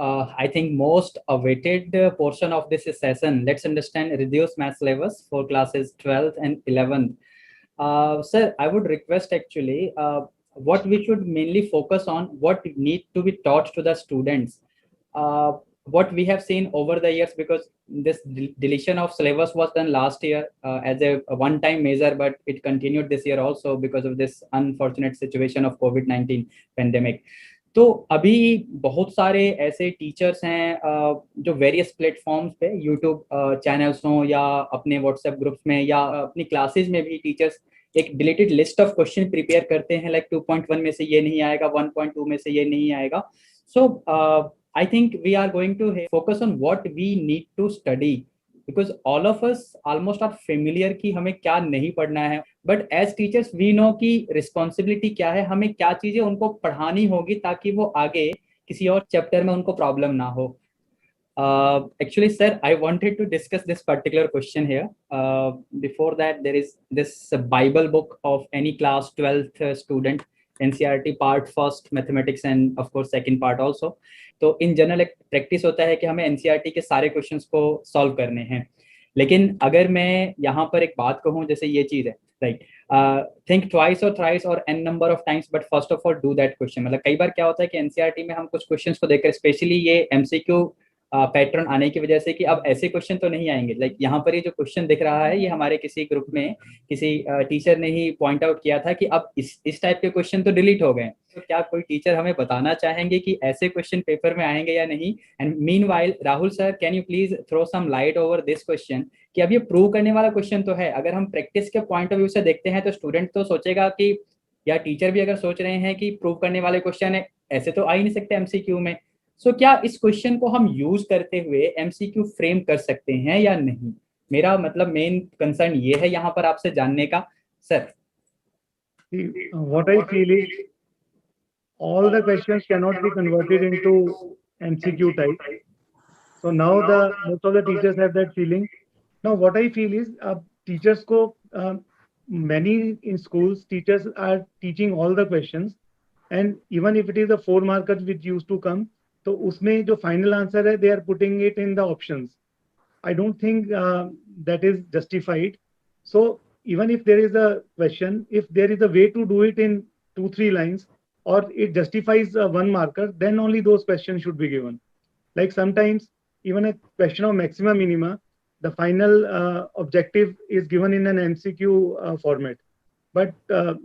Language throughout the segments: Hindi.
I think most awaited portion of this session. Let's understand reduced math syllabus for classes 12th and 11th. Sir, I would request actually what we should mainly focus on, what need to be taught to the students. What we have seen over the years, because this deletion of syllabus was done last year as a one-time measure, but it continued this year also because of this unfortunate situation of COVID-19 pandemic. तो अभी बहुत सारे ऐसे टीचर्स हैं जो वेरियस प्लेटफॉर्म्स पे यूट्यूब चैनल्स हों या अपने व्हाट्सएप ग्रुप्स में या अपनी क्लासेस में भी टीचर्स एक deleted list of question prepare करते हैं, लाइक 2.1 में से ये नहीं आएगा, 1.2 में से ये नहीं आएगा. सो I think we are going to focus on what we need to study, because all of us almost are familiar कि हमें क्या नहीं पढ़ना है, but as teachers we know कि responsibility क्या है, हमें क्या चीजें उनको पढ़ानी होगी ताकि वो आगे किसी और चैप्टर में उनको प्रॉब्लम ना हो. Actually, sir, I wanted to discuss this particular question here. Before that, there is this Bible book of any class 12th student, NCERT part first mathematics and of course second part also. तो इन जनरल एक प्रैक्टिस होता है कि हमें एनसीईआरटी के सारे क्वेश्चंस को सॉल्व करने हैं. लेकिन अगर मैं यहाँ पर एक बात कहूँ, जैसे ये चीज है, राइट, थिंक ट्वाइस और थ्राइस और n number of times but first of all do that question. मतलब कई बार क्या होता है कि एनसीईआरटी में हम कुछ क्वेश्चंस को देखकर, स्पेशली ये एमसीक्यू पैटर्न आने की वजह से कि अब ऐसे क्वेश्चन तो नहीं आएंगे. लाइक यहाँ पर ये जो क्वेश्चन दिख रहा है, ये हमारे किसी ग्रुप में किसी टीचर ने ही पॉइंट आउट किया था कि अब इस टाइप के क्वेश्चन तो डिलीट हो गए. तो क्या कोई टीचर हमें बताना चाहेंगे कि ऐसे क्वेश्चन पेपर में आएंगे या नहीं? And meanwhile Rahul sir, can you please throw some light over this question कि अब ये प्रूव करने वाला क्वेश्चन तो है, अगर हम प्रैक्टिस के पॉइंट ऑफ व्यू से देखते हैं तो स्टूडेंट तो सोचेगा कि, या टीचर भी अगर सोच रहे हैं कि प्रूव करने वाले क्वेश्चन है, ऐसे तो आ ही नहीं सकते एमसीक्यू में. सो क्या इस क्वेश्चन को हम यूज करते हुए एमसीक्यू फ्रेम कर सकते हैं या नहीं? मेरा मतलब मेन कंसर्न ये है यहाँ पर आपसे जानने का sir. What I feel is all the questions cannot be converted into MCQ type. So now most of the teachers have that feeling. Now what I feel is teachers ko many in schools teachers are teaching all the questions, and even if it is a 4 marker which used to come, तो उसमें जो final answer है, they are putting it in the options. I don't think that is justified. So even if there is a question, if there is a way to do it in 2-3 lines, or it justifies 1 marker, then only those questions should be given. Like sometimes even a question of maxima minima, the final objective is given in an MCQ format. But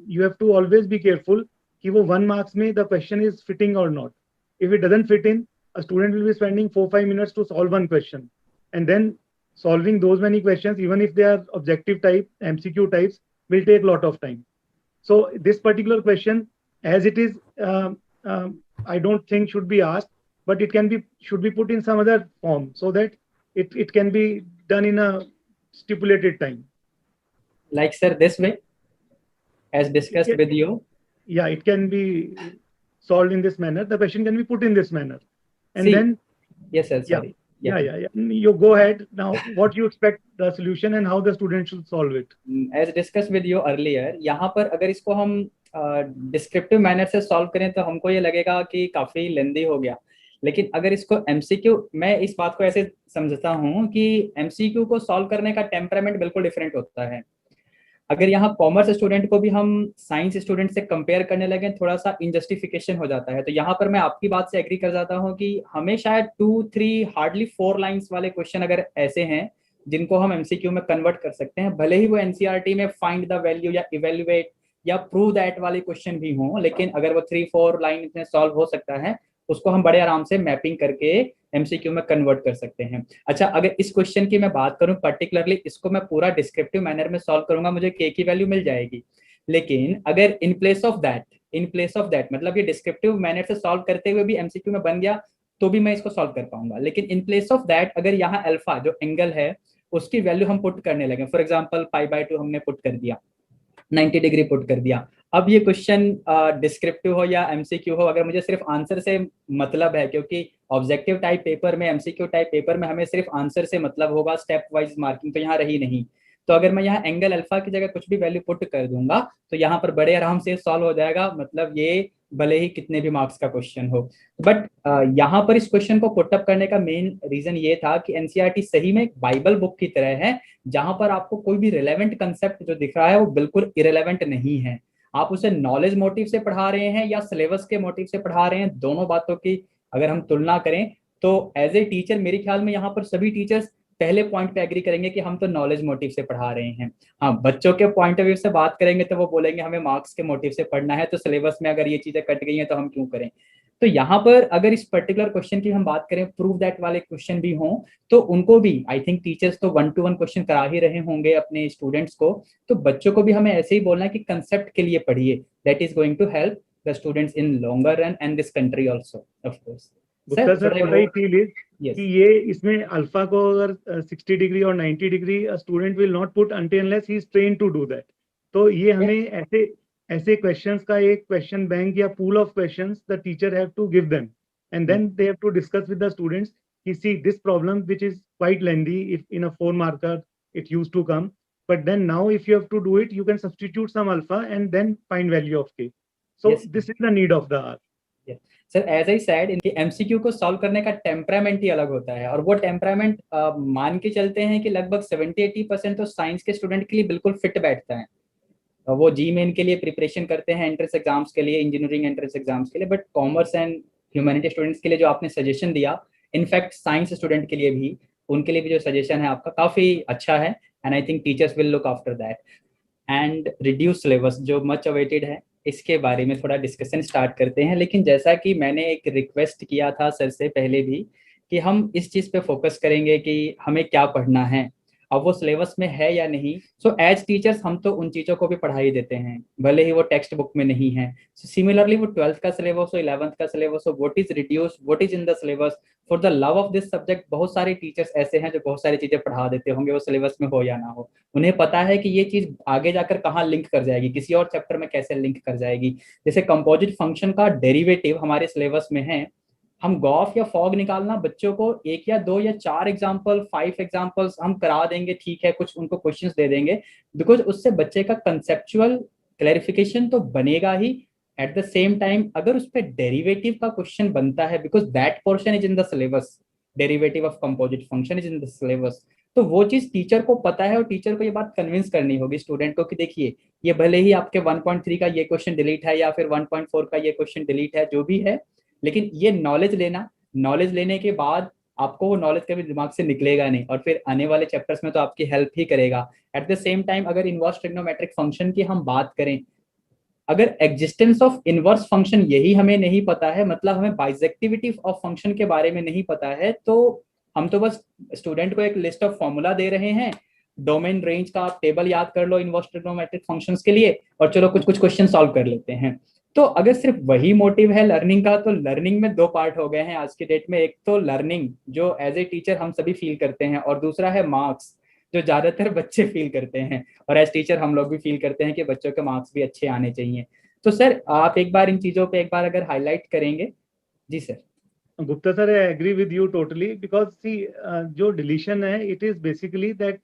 you have to always be careful कि वो 1 marks में the question is fitting or not. If it doesn't fit in, a student will be spending 4-5 minutes to solve 1 question, and then solving those many questions, even if they are objective type, MCQ types, will take a lot of time. So this particular question, as it is, I don't think should be asked, but it should be put in some other form so that it can be done in a stipulated time. Like sir, this way, as discussed with you. Yeah, it can be solved in this manner. The question can be put in this manner, and then yes sir, sorry. Yeah. You go ahead now. What you expect the solution and how the student should solve it? As discussed with you earlier, यहाँ पर अगर इसको हम डिस्क्रिप्टिव मैनर से सॉल्व करें तो हमको ये लगेगा कि काफी लेंदी हो गया. लेकिन अगर इसको एमसीक्यू, मैं इस बात को ऐसे समझता हूँ कि एमसीक्यू को सॉल्व करने का टेम्परामेंट बिल्कुल डिफरेंट होता है. अगर यहाँ कॉमर्स स्टूडेंट को भी हम साइंस स्टूडेंट से कंपेयर करने लगे, थोड़ा सा इनजस्टिफिकेशन हो जाता है. तो यहाँ पर मैं आपकी बात से एग्री कर जाता हूँ कि हमें शायद 2-3 हार्डली 4 लाइंस वाले क्वेश्चन अगर ऐसे हैं जिनको हम एमसीक्यू में कन्वर्ट कर सकते हैं, भले ही वो एनसीईआरटी में फाइंड द वैल्यू या इवेल्युएट या प्रूव दैट वाले क्वेश्चन भी हों, लेकिन अगर वो 3-4 लाइन में सॉल्व हो सकता है, उसको हम बड़े आराम से मैपिंग करके एमसीक्यू में कन्वर्ट कर सकते हैं. अच्छा, अगर इस क्वेश्चन की मैं बात करूं पर्टिकुलरली, इसको मैं पूरा डिस्क्रिप्टिव मैनर में सॉल्व करूंगा, मुझे के की वैल्यू मिल जाएगी. लेकिन अगर इन प्लेस ऑफ दैट मतलब ये डिस्क्रिप्टिव मैनर से सॉल्व करते हुए भी एमसीक्यू में बन गया तो भी मैं इसको सॉल्व कर पाऊंगा. लेकिन इन प्लेस ऑफ दैट अगर यहाँ अल्फा जो एंगल है उसकी वैल्यू हम पुट करने लगे, फॉर एग्जाम्पल π/2 हमने पुट कर दिया, 90 डिग्री पुट कर दिया. अब ये क्वेश्चन डिस्क्रिप्टिव हो या एमसीक्यू हो, अगर मुझे सिर्फ आंसर से मतलब है, क्योंकि ऑब्जेक्टिव टाइप पेपर में, एमसीक्यू टाइप पेपर में हमें सिर्फ आंसर से मतलब होगा, स्टेप वाइज मार्किंग तो यहाँ रही नहीं. तो अगर मैं यहाँ एंगल अल्फा की जगह कुछ भी वैल्यू पुट कर दूंगा तो यहाँ पर बड़े आराम से सॉल्व हो जाएगा. मतलब ये भले ही कितने भी मार्क्स का क्वेश्चन हो। बट यहाँ पर इस क्वेश्चन को पुट अप करने का मेन रीजन ये था कि एनसीईआरटी सही में एक बाइबल बुक की तरह है, जहां पर आपको कोई भी रिलेवेंट कंसेप्ट जो दिख रहा है वो बिल्कुल इरेलेवेंट नहीं है। आप उसे नॉलेज मोटिव से पढ़ा रहे हैं या सिलेबस के मोटिव से पढ़ा रहे हैं, दोनों बातों की अगर हम तुलना करें तो एज ए टीचर मेरे ख्याल में यहाँ पर सभी टीचर्स पहले पॉइंट पे एग्री करेंगे कि हम तो नॉलेज मोटिव से पढ़ा रहे हैं। हाँ, बच्चों के पॉइंट ऑफ व्यू से बात करेंगे तो वो बोलेंगे हमें मार्क्स के मोटिव से पढ़ना है, तो सिलेबस में अगर ये चीजें कट गई हैं तो हम क्यों करें। तो यहाँ पर अगर इस पर्टिकुलर क्वेश्चन की हम बात करें, प्रूव दैट वाले क्वेश्चन भी हों, तो उनको भी आई थिंक टीचर्स तो 1-to-1 क्वेश्चन करा ही रहे होंगे अपने स्टूडेंट्स को, तो बच्चों को भी हमें ऐसे ही बोलना है कि कंसेप्ट के लिए पढ़िए, that is going to help the students in longer run and this country also of course. Gupta sir, what I feel is Yes. कि ये इसमें अल्फा को अगर 60 डिग्री और 90 degree student will not put until unless he is train to do that. तो ये हमें ऐसे ऐसे क्वेश्चंस का एक क्वेश्चन बैंक या pool of questions the teacher have to give them and then they have to discuss with the students कि see this problem which is quite lengthy if in a 4 marker it used to come, but then now if you have to do it you can substitute some alpha and then find value of k. So Yes. this is the need of the hour. Sir as I said, इनके एमसीक्यू को सॉल्व करने का टेम्परामेंट ही अलग होता है, और वो टेम्परामेंट मान के चलते हैं कि लगभग 70-80% तो साइंस के स्टूडेंट के लिए बिल्कुल फिट बैठता है। वो जी मेन के लिए प्रिपरेशन करते हैं, एंट्रेंस एग्जाम्स के लिए, इंजीनियरिंग एंट्रेंस एग्जाम्स के लिए, but commerce and humanity students के लिए जो आपने सजेशन दिया, इनफैक्ट साइंस स्टूडेंट के लिए भी, उनके लिए भी जो सजेशन है आपका काफी अच्छा है, and I think teachers will look after that. And reduce syllabus जो मच अवेटेड है, इसके बारे में थोड़ा डिस्कशन स्टार्ट करते हैं। लेकिन जैसा कि मैंने एक रिक्वेस्ट किया था सर से पहले भी, कि हम इस चीज़ पे फोकस करेंगे कि हमें क्या पढ़ना है, अब वो सिलेबस में है या नहीं। सो एज टीचर्स हम तो उन चीज़ों को भी पढ़ाई देते हैं, भले ही वो टेक्स्ट बुक में नहीं है। सिमिलरली वो 12th का सिलेबस हो, 11th का सिलेबस हो, what is reduce, what is in the syllabus, for the love of this subject बहुत सारे टीचर्स ऐसे हैं जो बहुत सारी चीज़ें पढ़ा देते होंगे, वो सिलेबस में हो या ना हो। उन्हें पता है कि ये चीज़ आगे जाकर कहाँ लिंक कर जाएगी, किसी और चैप्टर में कैसे लिंक कर जाएगी। जैसे कंपोजिट फंक्शन का डेरिवेटिव हमारे सिलेबस में है, हम गॉफ या फॉग निकालना बच्चों को 1 या 2 या 4 एग्जाम्पल, 5 एग्जाम्पल्स हम करा देंगे, ठीक है, कुछ उनको क्वेश्चंस दे देंगे, बिकॉज उससे बच्चे का कंसेप्चुअल क्लैरिफिकेशन तो बनेगा ही। एट द सेम टाइम अगर उस पर डेरिवेटिव का क्वेश्चन बनता है, because that portion is in the syllabus, derivative of composite function is in the syllabus, तो वो चीज टीचर को पता है, और टीचर को ये बात कन्विंस करनी होगी स्टूडेंट को कि देखिए ये भले ही आपके 1.3 का ये क्वेश्चन डिलीट है या फिर 1.4 का ये क्वेश्चन डिलीट है, जो भी है, लेकिन ये नॉलेज लेना, नॉलेज लेने के बाद आपको वो नॉलेज कभी दिमाग से निकलेगा नहीं, और फिर आने वाले चैप्टर्स में तो आपकी हेल्प ही करेगा। एट द सेम टाइम अगर इनवर्स ट्रिग्नोमेट्रिक फंक्शन की हम बात करें, अगर एग्जिस्टेंस ऑफ इनवर्स फंक्शन यही हमें नहीं पता है, मतलब हमें बाइजेक्टिविटी ऑफ फंक्शन के बारे में नहीं पता है, तो हम तो बस स्टूडेंट को एक लिस्ट ऑफ फॉर्मूला दे रहे हैं, डोमेन रेंज का आप टेबल याद कर लो इनवर्स ट्रिग्नोमेट्रिक फंक्शंस के लिए, और चलो कुछ कुछ क्वेश्चन सॉल्व कर लेते हैं। तो अगर सिर्फ वही मोटिव है लर्निंग का, तो लर्निंग में 2 पार्ट हो गए हैं आज की डेट में। एक तो लर्निंग जो एज ए टीचर हम सभी फील करते हैं, और दूसरा है मार्क्स जो ज्यादातर बच्चे फील करते हैं, और एज टीचर हम लोग भी फील करते हैं कि बच्चों के मार्क्स भी अच्छे आने चाहिए। तो सर आप एक बार इन चीजों पे एक बार अगर हाईलाइट करेंगे। जी sir. Gupta sir, I agree with you totally because see, जो deletion है, it is basically that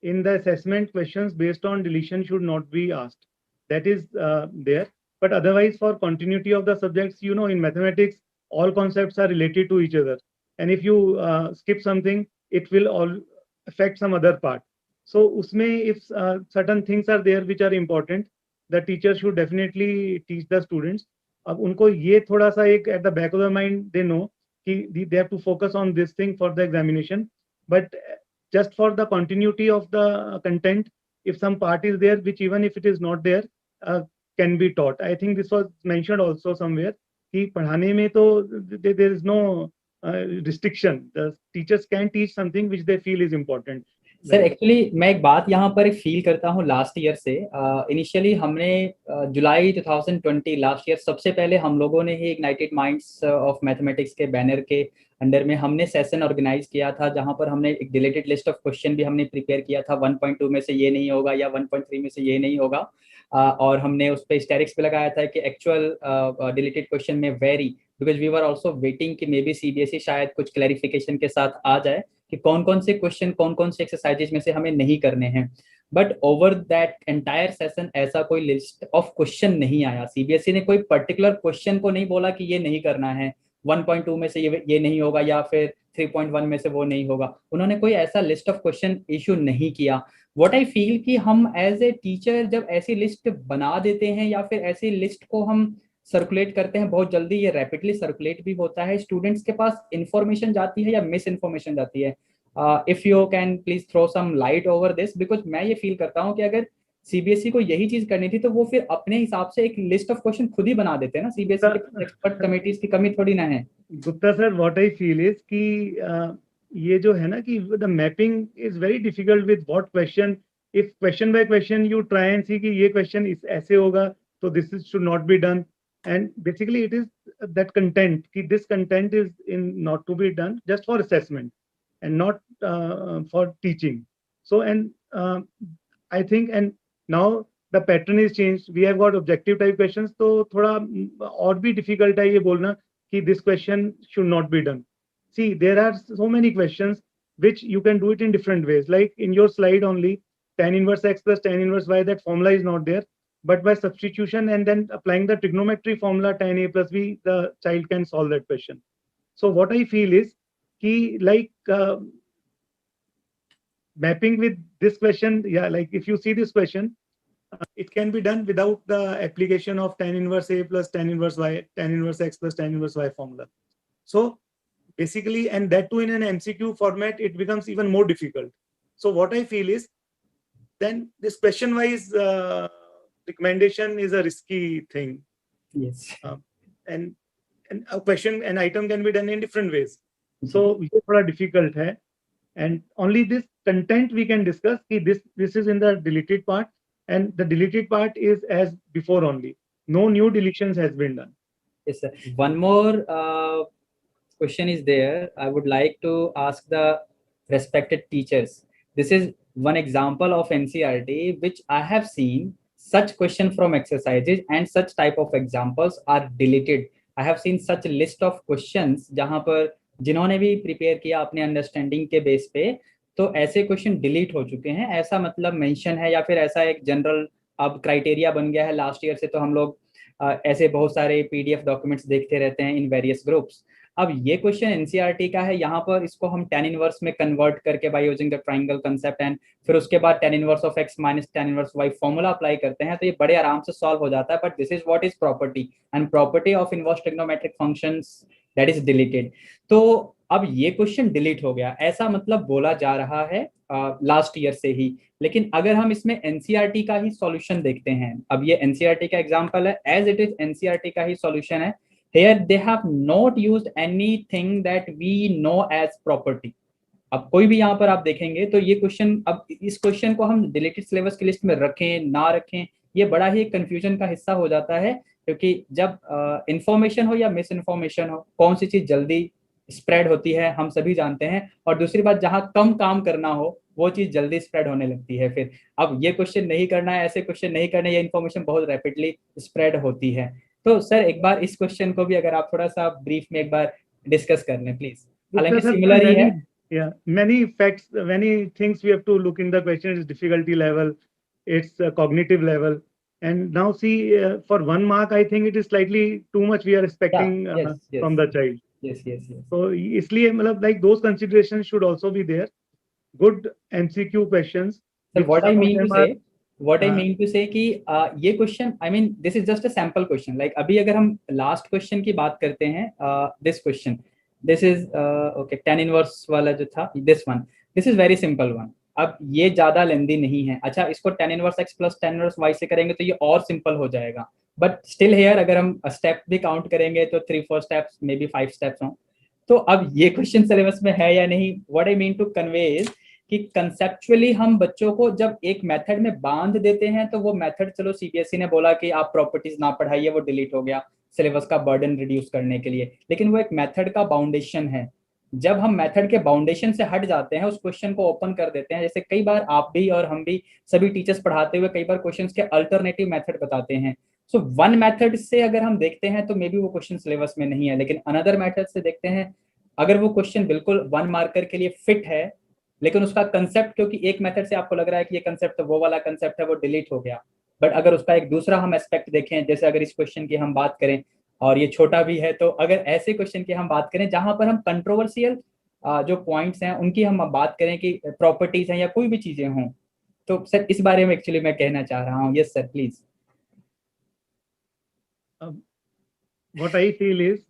in the assessment questions based on deletion should not be asked. That is there, but otherwise for continuity of the subjects, you know, in mathematics, all concepts are related to each other, and if you skip something, it will all affect some other part. So उसमें if certain things are there which are important, the teacher should definitely teach the students. अब उनको ये थोड़ा सा एक at the back of the mind they know कि they have to focus on this thing for the examination, but just for the continuity of the content, if some part is there which even if it is not there can be taught. I think this was mentioned also somewhere कि पढ़ाने में तो there is no restriction, the teachers can teach something which they feel is important. Sir actually मैं एक बात यहाँ पर फील करता हूँ लास्ट ईयर से, इनिशियली हमने जुलाई 2020 लास्ट ईयर सबसे पहले हम लोगों ने ही इग्नाइटेड माइंड्स ऑफ मैथमेटिक्स के बैनर के अंडर में हमने सेशन ऑर्गेनाइज किया था, जहाँ पर हमने एक डिलीटेड लिस्ट ऑफ क्वेश्चन भी हमने प्रिपेयर किया था, 1.2 में से ये नहीं होगा या 1.3 में से ये नहीं होगा, और हमने उस पर स्टेरिक्स भी लगाया था कि एक्चुअल डिलीटेड क्वेश्चन में very, because we were also waiting कि मे बी सीबीएसई शायद कुछ क्लैरिफिकेशन के साथ आ जाए कि कौन कौन से क्वेश्चन, कौन कौन से एक्सरसाइजेज में से हमें नहीं करने हैं। But over that entire session ऐसा कोई लिस्ट ऑफ क्वेश्चन नहीं आया। सीबीएसई ने कोई पर्टिकुलर क्वेश्चन को नहीं बोला कि ये नहीं करना है, 1.2 में से ये नहीं होगा, या फिर 3.1 में से वो नहीं होगा। उन्होंने कोई ऐसा लिस्ट ऑफ क्वेश्चन इशू नहीं किया। व्हाट आई फील कि हम एज ए टीचर जब ऐसी लिस्ट बना देते हैं या फिर ऐसी लिस्ट को हम सर्कुलेट करते हैं बहुत जल्दी, ये रैपिडली सर्कुलेट भी होता है, स्टूडेंट्स के पास इंफॉर्मेशन जाती है या मिस इन्फॉर्मेशन जाती है। If you can please throw some light over this, because मैं ये फील करता हूँ कि अगर सीबीएसई को यही चीज करनी थी तो वो फिर अपने हिसाब से एक लिस्ट ऑफ क्वेश्चन खुद ही बना देते हैं ना। सीबीएसई के पास एक्सपर्ट कमिटीज की कमी थोड़ी ना है। Gupta sir, what I feel is कि ये जो है ना कि the mapping is very difficult with what question, if question by question you try and see कि ये क्वेश्चन इस ऐसे होगा तो this is should not be done, and basically it is that content कि this content is in not to be done just for assessment and not for teaching. So, and I think, and now the pattern is changed. We have got objective type questions. तो थोड़ा और भी difficult है ये बोलना कि this question should not be done. See, there are so many questions which you can do it in different ways. Like in your slide only, tan inverse x plus tan inverse y, that formula is not there. But by substitution and then applying the trigonometry formula tan a plus b, the child can solve that question. So what I feel is कि like mapping with this question, yeah, like if you see this question, it can be done without the application of tan inverse a plus tan inverse y, tan inverse x plus tan inverse y formula. So basically, and that too in an MCQ format, it becomes even more difficult. So what I feel is then this question wise recommendation is a risky thing. Yes. And a question, an item can be done in different ways. So ये थोड़ा difficult है, and only this content we can discuss कि this is in the deleted part, and the deleted part is as before only. No new deletions has been done. Yes, sir. One more question is there. I would like to ask the respected teachers. This is one example of NCERT which I have seen such question from exercises and such type of examples are deleted. I have seen such list of questions जहाँ पर जिन्होंने भी प्रिपेयर किया अपने अंडरस्टैंडिंग के बेस पे, तो ऐसे क्वेश्चन डिलीट हो चुके हैं, ऐसा मतलब मेंशन है, या फिर ऐसा एक जनरल अब क्राइटेरिया बन गया है लास्ट ईयर से। तो हम लोग ऐसे बहुत सारे पीडीएफ डॉक्यूमेंट्स देखते रहते हैं इन वेरियस ग्रुप्स। अब ये क्वेश्चन एनसीईआरटी का है, यहाँ पर इसको हम tan इनवर्स में कन्वर्ट करके by using the triangle concept, and फिर उसके बाद tan inverse of x minus tan inverse y formula apply करते हैं, तो ये बड़े आराम से सॉल्व हो जाता है। But this is what is property, and property of inverse trigonometric functions that is deleted. तो अब ये क्वेश्चन डिलीट हो गया ऐसा मतलब बोला जा रहा है लास्ट ईयर से ही। लेकिन अगर हम इसमें एनसीईआरटी का ही सॉल्यूशन देखते हैं, अब ये एनसीईआरटी का एग्जांपल है, एज इट इज एनसीईआरटी का ही सॉल्यूशन है। Here they have not used anything that we know as property. अब कोई भी यहाँ पर आप देखेंगे तो ये क्वेश्चन, अब इस क्वेश्चन को हम डिलीटेड सिलेबस की लिस्ट में रखें ना रखें, ये बड़ा ही कंफ्यूजन का हिस्सा हो जाता है। क्योंकि जब इंफॉर्मेशन हो या मिस इन्फॉर्मेशन हो, कौन सी चीज जल्दी स्प्रेड होती है हम सभी जानते हैं, और दूसरी बात जहां कम काम करना हो वो चीज जल्दी स्प्रेड होने लगती है। फिर अब ये क्वेश्चन नहीं करना है, ऐसे क्वेश्चन नहीं करना, ये इन्फॉर्मेशन बहुत रैपिडली स्प्रेड होती है। तो सर एक बार इस क्वेश्चन को भी अगर आप थोड़ा सा ब्रीफ में एक बार डिस्कस कर लें प्लीज, हालांकि सिमिलर ही है। Yeah, many facts, many things we have to look in the question. Its difficulty level, its cognitive level, and now see for 1 mark, I think it is slightly too much we are expecting yes. from the child. Yes. So इसलिए मतलब like those considerations should also be there. Good MCQ questions. So what I mean to say कि ये question, I mean this is just a sample question. Like अभी अगर हम लास्ट क्वेश्चन की बात करते हैं, this question, this is okay tan inverse वाला जो था, this one, this is very simple one. अब ये ज्यादा लेंदी नहीं है। अच्छा, इसको tan inverse x plus tan inverse y से करेंगे तो ये और सिंपल हो जाएगा। बट स्टिल हेयर अगर हम स्टेप भी काउंट करेंगे तो 3-4 स्टेप्स, मे बी 5 स्टेप्स हों। तो अब ये क्वेश्चन सिलेबस में है या नहीं, what I mean to convey is कि कंसेप्चुअली हम बच्चों को जब एक मेथड में बांध देते हैं तो वो मेथड, चलो सीबीएसई ने बोला कि आप प्रॉपर्टीज ना पढ़ाइए, वो डिलीट हो गया सिलेबस का बर्डन रिड्यूस करने के लिए, लेकिन वो एक मेथड का बाउंडेशन है। जब हम मेथड के बाउंडेशन से हट जाते हैं, उस क्वेश्चन को ओपन कर देते हैं, जैसे कई बार आप भी और हम भी सभी टीचर्स पढ़ाते हुए कई बार क्वेश्चंस के अल्टरनेटिव मेथड बताते हैं। सो वन मेथड से अगर हम देखते हैं तो मे बी वो क्वेश्चन सिलेबस में नहीं है, लेकिन अनदर मेथड से देखते हैं, अगर वो क्वेश्चन बिल्कुल 1 मार्कर के लिए फिट है लेकिन उसका कंसेप्ट, क्योंकि एक मेथड से आपको लग रहा है कि ये कंसेप्ट, वो वाला कंसेप्ट है वो डिलीट हो गया, बट अगर उसका एक दूसरा हम एस्पेक्ट देखें, जैसे अगर इस क्वेश्चन की हम बात करें, और ये छोटा भी है, तो अगर ऐसे क्वेश्चन की हम बात करें जहां पर हम कंट्रोवर्शियल जो पॉइंट्स हैं उनकी हम बात करें कि प्रॉपर्टीज हैं या कोई भी चीजें हों, तो सर इस बारे में एक्चुअली मैं कहना चाह रहा हूँ। Yes sir please. What I feel is,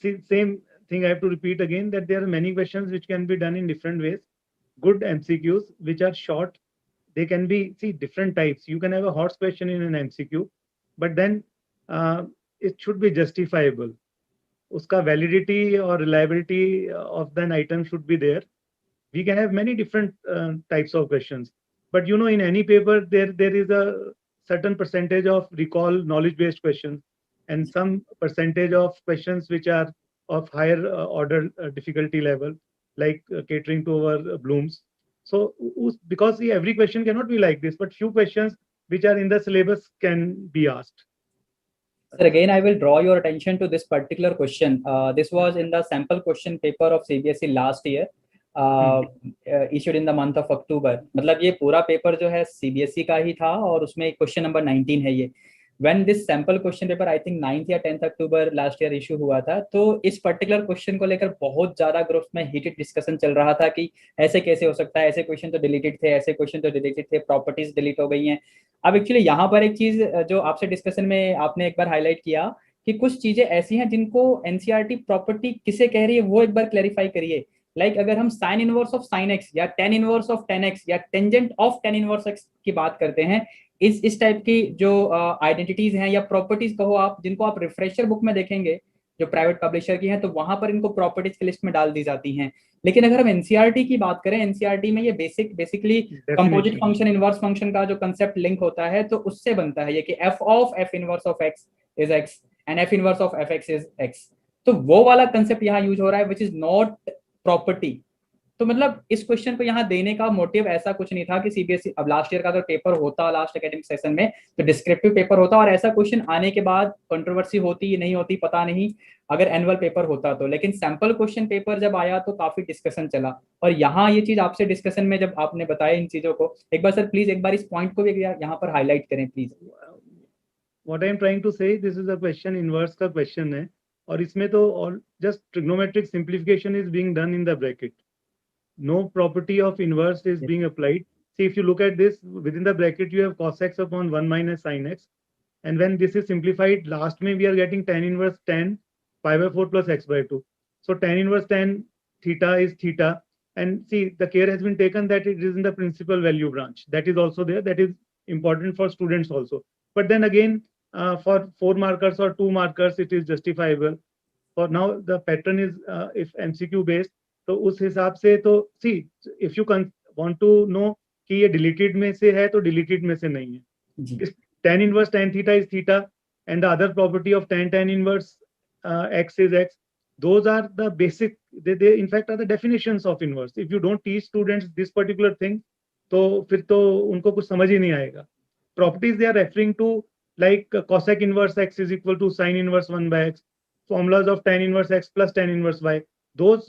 see, same thing I have to repeat again, that there are many questions which can be done in different ways. Good MCQs which are short, they can be, see, different types. You can have a horse question in an MCQ, but then it should be justifiable. Uska validity or reliability of an item should be there. We can have many different types of questions, but you know, in any paper there is a certain percentage of recall knowledge based questions and some percentage of questions which are of higher order difficulty level, like catering to our blooms. So because every question cannot be like this, but few questions which are in the syllabus can be asked. Sir, again, I will draw your attention to this particular question. This was in the sample question paper of CBSE last year, issued in the month of October. मतलब ये पूरा पेपर जो है CBSE का ही था, और उसमें क्वेश्चन नंबर 19 है ये। When this sample question paper, I think 9th या 10th अक्टूबर लास्ट ईयर इशू हुआ था, तो इस पर्टिकुलर क्वेश्चन को लेकर बहुत ज्यादा ग्रुप में हीटेड डिस्कशन चल रहा था कि ऐसे कैसे हो सकता है, ऐसे क्वेश्चन तो डिलीटेड थे, ऐसे क्वेश्चन तो डिलीटेड थे, प्रॉपर्टीज डिलीट हो गई हैं। अब एक्चुअली यहाँ पर एक चीज जो आपसे डिस्कशन में आपने एक बार हाईलाइट किया कि कुछ चीजें ऐसी हैं जिनको एनसीईआरटी प्रॉपर्टी किसे कह रही है, वो एक बार क्लैरिफाई करिए। लाइक अगर हम sine inverse of sine x या tan inverse of tan x या tangent of tan inverse x की बात करते हैं, इस टाइप की जो आइडेंटिटीज हैं या प्रॉपर्टीज कहो आप, जिनको आप रिफ्रेशर बुक में देखेंगे जो प्राइवेट पब्लिशर की हैं, तो वहां पर इनको प्रॉपर्टीज की लिस्ट में डाल दी जाती हैं। लेकिन अगर हम एनसीईआरटी की बात करें, एनसीईआरटी में ये basically composite function inverse function का जो कंसेप्ट लिंक होता है, तो उससे बनता है ये कि F of F inverse of x is x and F inverse of F x is x. तो वो वाला कंसेप्ट यहाँ यूज हो रहा है विच इज नॉट प्रॉपर्टी। तो मतलब इस क्वेश्चन को यहाँ देने का मोटिव ऐसा कुछ नहीं था कि सीबीएसई, अब लास्ट ईयर का अगर पेपर होता लास्ट एकेडमिक सेशन में तो डिस्क्रिप्टिव पेपर होता, और ऐसा क्वेश्चन आने के बाद कंट्रोवर्सी होती नहीं होती पता नहीं अगर एनुअल पेपर होता तो, लेकिन सैंपल क्वेश्चन पेपर जब आया तो काफी डिस्कशन चला। और यहाँ ये चीज आपसे डिस्कशन में जब आपने बताया इन चीजों को, एक बार सर प्लीज एक बार इस पॉइंट को भी यहाँ पर हाईलाइट करें please. What I am trying to say, this is a question inverse का question है, और इसमें तो all just trigonometric simplification is being done in the bracket. No property of inverse is being applied. See, if you look at this, within the bracket, you have cos x upon 1 minus sin x. And when this is simplified, last में we are getting tan inverse tan pi by 4 plus x by 2. So tan inverse tan theta is theta. And see, the care has been taken that it is in the principal value branch. That is also there. That is important for students also. But then again, for 4 markers or 2 markers, it is justifiable. For now, the pattern is if MCQ based, तो उस हिसाब से तो see if you want to know कि ये डिलीटेड में से है तो डिलीटेड में से नहीं है। tan inverse tan theta is theta and the other property of tan inverse x is x. Those are the basic, they in fact are the definitions of inverse. If you don't teach students this particular thing, तो फिर तो उनको कुछ समझ ही नहीं आएगा। Properties they are referring to like cosec inverse x is equal to sin inverse 1 by x, formulas of tan inverse x plus tan inverse y. Those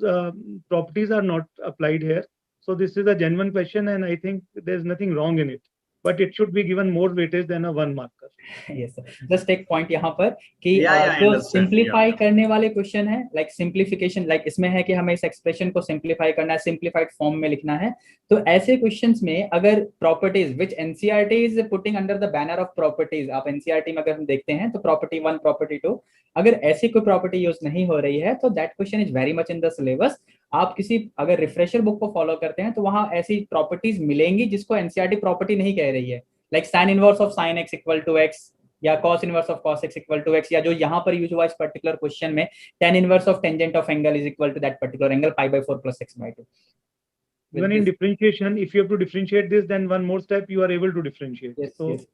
properties are not applied here. So this is a genuine question and I think there's nothing wrong in it, but it should be given more weightage than a 1 marker. Yes, just एक पॉइंट यहाँ पर कि जो सिंप्लीफाई करने वाले क्वेश्चन है, लाइक सिंप्लीफिकेशन, लाइक इसमें है कि हमें इस एक्सप्रेशन को सिंप्लीफाई करना है, सिंप्लीफाइड फॉर्म में लिखना है, तो ऐसे क्वेश्चंस में अगर properties which NCERT is putting under the banner of properties, आप एनसीईआरटी में अगर हम देखते हैं तो प्रॉपर्टी 1 प्रॉपर्टी 2, अगर ऐसी कोई प्रॉपर्टी यूज नहीं हो रही है तो that question is very much in the syllabus. आप किसी अगर रिफ्रेशर बुक को फॉलो करते हैं तो वहां ऐसी प्रॉपर्टीज मिलेंगी जिसको एनसीईआरटी प्रॉपर्टी नहीं कह रही है, like sine inverse of sine x equal to x या cos inverse of cos x equal to x, या जो यहाँ पर यूज हुआ इस पर्टिकुलर क्वेश्चन में tan inverse of tangent of angle is equal to that particular angle pi by 4 plus x by 2. Even in differentiation, if you have to differentiate this, then one more step you are able to differentiate. Yes, so yes.